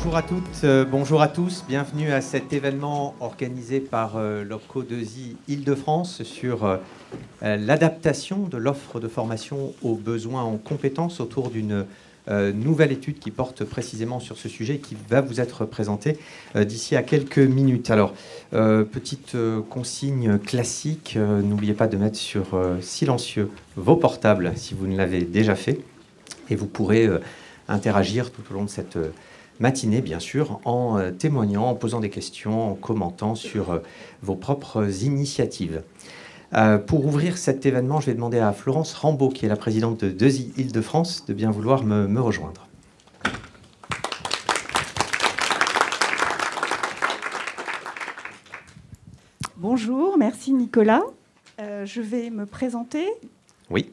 Bonjour à toutes, bonjour à tous. Bienvenue à cet événement organisé par l'OPCO 2I Île-de-France sur l'adaptation de l'offre de formation aux besoins en compétences autour d'une nouvelle étude qui porte précisément sur ce sujet et qui va vous être présentée d'ici à quelques minutes. Alors, petite consigne classique, n'oubliez pas de mettre sur silencieux vos portables si vous ne l'avez déjà fait et vous pourrez interagir tout au long de cette matinée, bien sûr, en témoignant, en posant des questions, en commentant sur vos propres initiatives. Pour ouvrir cet événement, je vais demander à Florence Rambaud, qui est la présidente de 2I Île-de-France, de bien vouloir me rejoindre. Bonjour, merci Nicolas. Je vais me présenter. Oui.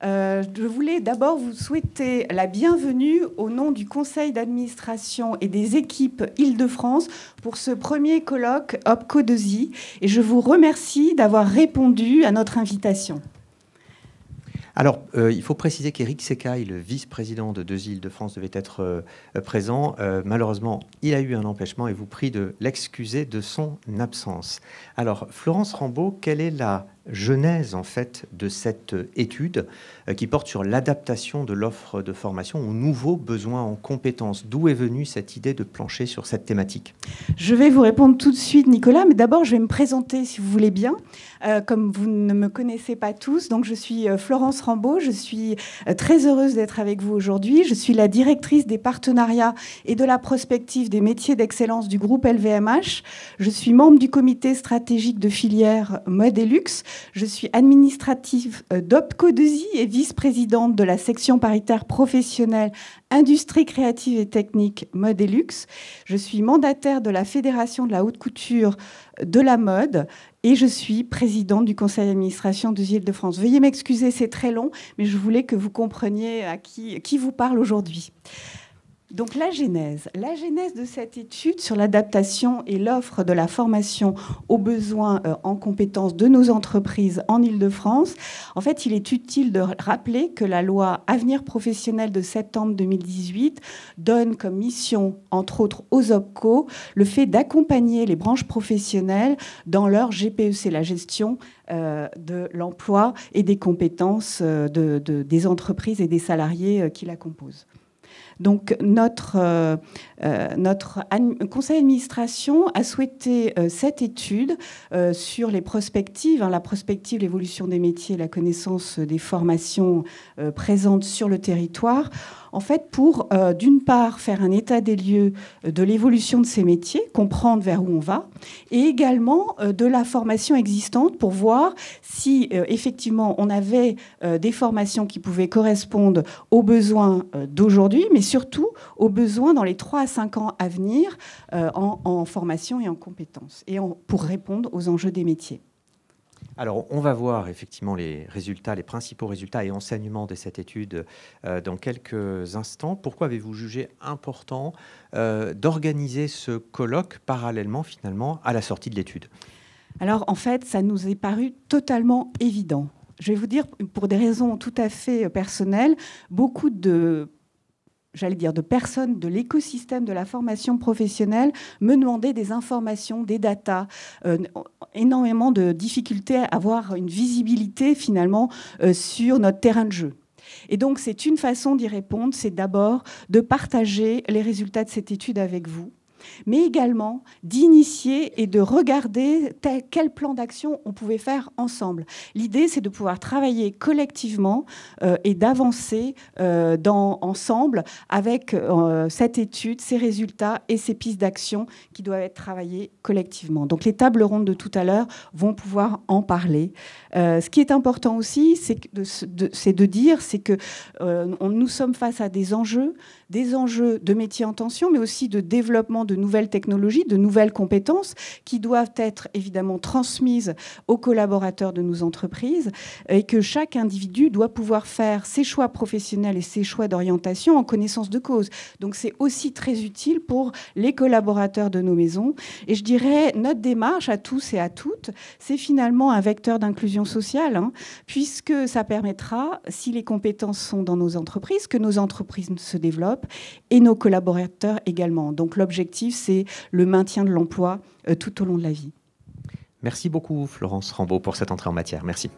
Je voulais d'abord vous souhaiter la bienvenue au nom du Conseil d'administration et des équipes Île-de-France pour ce premier colloque OPCO 2I et je vous remercie d'avoir répondu à notre invitation. Alors, il faut préciser qu'Éric Secaille, le vice-président de 2I Île-de-France, devait être présent. Malheureusement, il a eu un empêchement et vous prie de l'excuser de son absence. Alors, Florence Rambaud, quelle est la genèse en fait de cette étude qui porte sur l'adaptation de l'offre de formation aux nouveaux besoins en compétences? D'où est venue cette idée de plancher sur cette thématique? Je vais vous répondre tout de suite, Nicolas, mais d'abord je vais me présenter si vous voulez bien. Comme vous ne me connaissez pas tous, donc je suis Florence Rambaud, je suis très heureuse d'être avec vous aujourd'hui. Je suis la directrice des partenariats et de la prospective des métiers d'excellence du groupe LVMH. Je suis membre du comité stratégique de filière Mode et Luxe. Je suis administrative d'OPCO 2I et vice-présidente de la section paritaire professionnelle Industrie créative et technique Mode et Luxe. Je suis mandataire de la Fédération de la haute couture de la mode et je suis présidente du conseil d'administration de 2I Île-de-France. Veuillez m'excuser, c'est très long, mais je voulais que vous compreniez à qui vous parle aujourd'hui. Donc la genèse de cette étude sur l'adaptation et l'offre de la formation aux besoins en compétences de nos entreprises en Île-de-France. En fait, il est utile de rappeler que la loi Avenir professionnel de septembre 2018 donne comme mission, entre autres aux OPCO, le fait d'accompagner les branches professionnelles dans leur GPEC, la gestion de l'emploi et des compétences des entreprises et des salariés qui la composent. Donc notre conseil d'administration a souhaité cette étude sur les prospectives, la prospective, l'évolution des métiers, la connaissance des formations présentes sur le territoire, en fait pour, d'une part, faire un état des lieux de l'évolution de ces métiers, comprendre vers où on va, et également de la formation existante pour voir si, effectivement, on avait des formations qui pouvaient correspondre aux besoins d'aujourd'hui, mais surtout aux besoins dans les 3 à 5 ans à venir en formation et en compétences, et pour répondre aux enjeux des métiers. Alors, on va voir effectivement les résultats, les principaux résultats et enseignements de cette étude dans quelques instants. Pourquoi avez-vous jugé important d'organiser ce colloque parallèlement, finalement, à la sortie de l'étude? Alors, en fait, ça nous est paru totalement évident. Je vais vous dire, pour des raisons tout à fait personnelles, beaucoup de personnes de l'écosystème de la formation professionnelle me demandaient des informations, des datas, énormément de difficultés à avoir une visibilité finalement sur notre terrain de jeu. Et donc c'est une façon d'y répondre, c'est d'abord de partager les résultats de cette étude avec vous, mais également d'initier et de regarder quel plan d'action on pouvait faire ensemble. L'idée, c'est de pouvoir travailler collectivement et d'avancer ensemble avec cette étude, ses résultats et ces pistes d'action qui doivent être travaillées collectivement. Donc les tables rondes de tout à l'heure vont pouvoir en parler. Ce qui est important aussi, c'est de dire que nous sommes face à des enjeux de métiers en tension, mais aussi de développement de de nouvelles technologies, de nouvelles compétences qui doivent être évidemment transmises aux collaborateurs de nos entreprises et que chaque individu doit pouvoir faire ses choix professionnels et ses choix d'orientation en connaissance de cause. Donc c'est aussi très utile pour les collaborateurs de nos maisons. Et je dirais, notre démarche à tous et à toutes, c'est finalement un vecteur d'inclusion sociale, puisque ça permettra, si les compétences sont dans nos entreprises, que nos entreprises se développent et nos collaborateurs également. Donc l'objectif, c'est le maintien de l'emploi tout au long de la vie. Merci beaucoup Florence Rambaud pour cette entrée en matière. Merci.